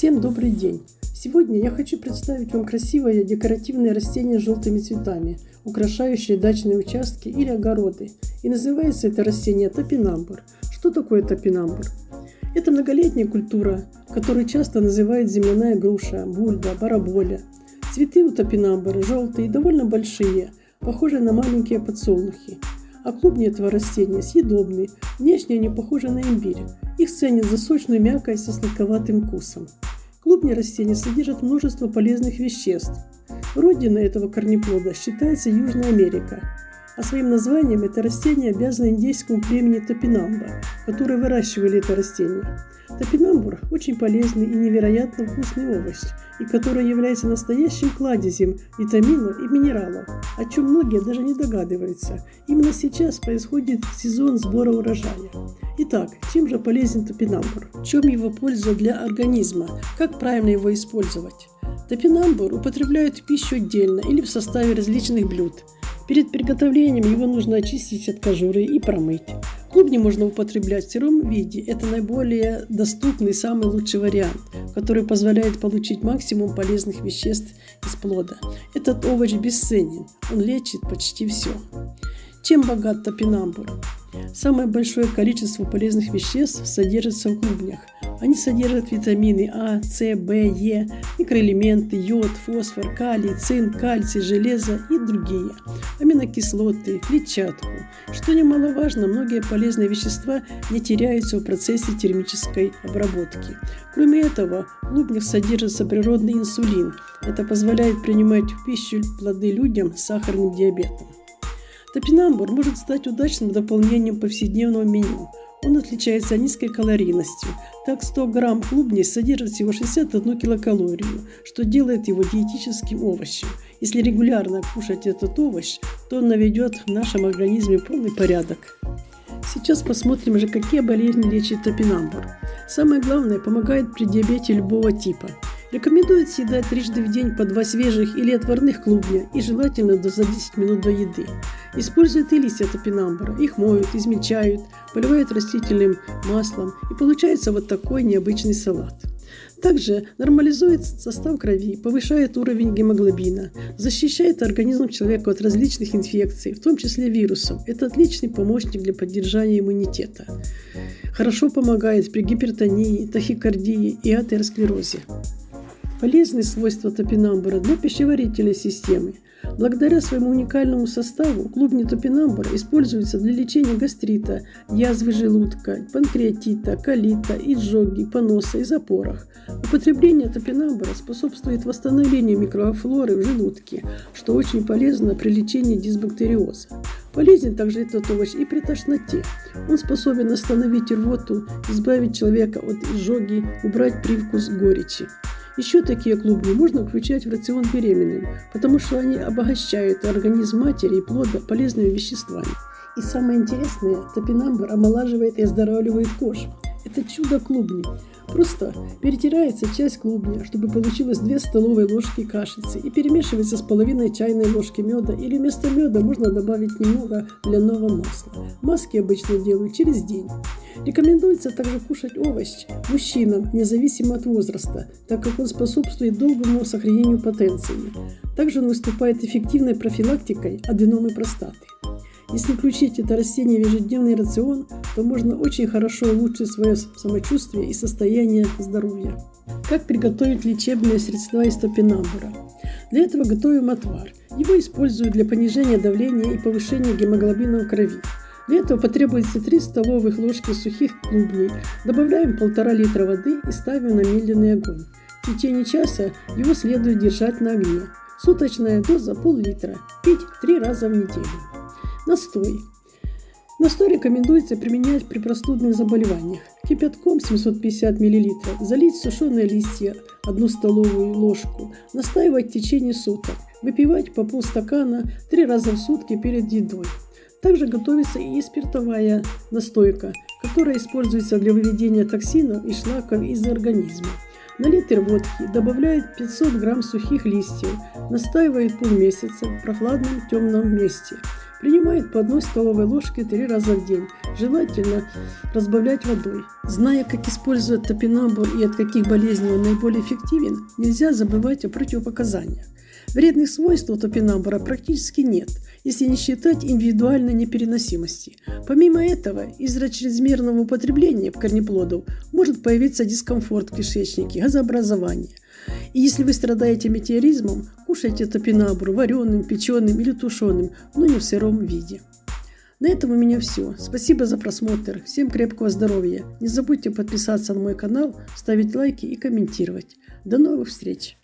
Всем добрый день! Сегодня я хочу представить вам красивое декоративное растение с желтыми цветами, украшающее дачные участки или огороды. И называется это растение топинамбур. Что такое топинамбур? Это многолетняя культура, которую часто называют земляная груша, бульба, бараболя. Цветы у топинамбура желтые и довольно большие, похожие на маленькие подсолнухи. А клубни этого растения съедобны, внешне они похожи на имбирь. Их ценят за сочную мякоть со сладковатым вкусом. Клубни растения содержат множество полезных веществ. Родиной этого корнеплода считается Южная Америка. А своим названием это растение обязано индейскому племени топинамба, которые выращивали это растение. Топинамбур – очень полезный и невероятно вкусный овощ, и который является настоящим кладезем витаминов и минералов, о чем многие даже не догадываются. Именно сейчас происходит сезон сбора урожая. Итак, чем же полезен топинамбур? В чем его польза для организма? Как правильно его использовать? Топинамбур употребляют в пищу отдельно или в составе различных блюд. Перед приготовлением его нужно очистить от кожуры и промыть. Клубни можно употреблять в сыром виде. Это наиболее доступный, самый лучший вариант, который позволяет получить максимум полезных веществ из плода. Этот овощ бесценен, он лечит почти все. Чем богат топинамбур? Самое большое количество полезных веществ содержится в клубнях. Они содержат витамины А, С, В, Е, микроэлементы, йод, фосфор, калий, цинк, кальций, железо и другие, аминокислоты, клетчатку. Что немаловажно, многие полезные вещества не теряются в процессе термической обработки. Кроме этого, в клубнях содержится природный инсулин. Это позволяет принимать в пищу плоды людям с сахарным диабетом. Топинамбур может стать удачным дополнением повседневного меню. Он отличается низкой калорийностью. Так 100 грамм клубней содержит всего 61 килокалорию, что делает его диетическим овощем. Если регулярно кушать этот овощ, то он наведет в нашем организме полный порядок. Сейчас посмотрим же, какие болезни лечит топинамбур. Самое главное, помогает при диабете любого типа. Рекомендуют съедать трижды в день по 2 свежих или отварных клубня и желательно за 10 минут до еды. Используют и листья топинамбура, их моют, измельчают, поливают растительным маслом и получается вот такой необычный салат. Также нормализует состав крови, повышает уровень гемоглобина, защищает организм человека от различных инфекций, в том числе вирусов. Это отличный помощник для поддержания иммунитета. Хорошо помогает при гипертонии, тахикардии и атеросклерозе. Полезны свойства топинамбура для пищеварительной системы. Благодаря своему уникальному составу клубни топинамбура используются для лечения гастрита, язвы желудка, панкреатита, колита, изжоги, поноса и запоров. Употребление топинамбура способствует восстановлению микрофлоры в желудке, что очень полезно при лечении дисбактериоза. Полезен также этот овощ и при тошноте. Он способен остановить рвоту, избавить человека от изжоги, убрать привкус горечи. Еще такие клубни можно включать в рацион беременным, потому что они обогащают организм матери и плода полезными веществами. И самое интересное, топинамбур омолаживает и оздоравливает кожу. Это чудо клубни. Просто перетирается часть клубня, чтобы получилось 2 столовые ложки кашицы и перемешивается с половиной чайной ложки меда или вместо меда можно добавить немного льняного масла. Маски обычно делают через день. Рекомендуется также кушать овощ мужчинам, независимо от возраста, так как он способствует долгому сохранению потенции. Также он выступает эффективной профилактикой аденомы простаты. Если включить это растение в ежедневный рацион, то можно очень хорошо улучшить свое самочувствие и состояние здоровья. Как приготовить лечебные средства из топинамбура? Для этого готовим отвар. Его используют для понижения давления и повышения гемоглобина в крови. Для этого потребуется 3 столовых ложки сухих клубней. Добавляем 1,5 литра воды и ставим на медленный огонь. В течение часа его следует держать на огне. Суточная доза пол-литра. Пить 3 раза в неделю. Настой. Настой рекомендуется применять при простудных заболеваниях. Кипятком 750 мл залить сушеные листья 1 столовую ложку, настаивать в течение суток, выпивать по полстакана 3 раза в сутки перед едой. Также готовится и спиртовая настойка, которая используется для выведения токсинов и шлаков из организма. На литр водки добавляют 500 грамм сухих листьев, настаивают полмесяца в прохладном темном месте. Принимает по 1 столовой ложке 3 раза в день. Желательно разбавлять водой. Зная, как использовать топинамбур и от каких болезней он наиболее эффективен, нельзя забывать о противопоказаниях. Вредных свойств у топинамбура практически нет, если не считать индивидуальной непереносимости. Помимо этого, из-за чрезмерного употребления корнеплодов может появиться дискомфорт в кишечнике, газообразование. И если вы страдаете метеоризмом, кушайте топинамбур вареным, печеным или тушеным, но не в сыром виде. На этом у меня все. Спасибо за просмотр. Всем крепкого здоровья. Не забудьте подписаться на мой канал, ставить лайки и комментировать. До новых встреч!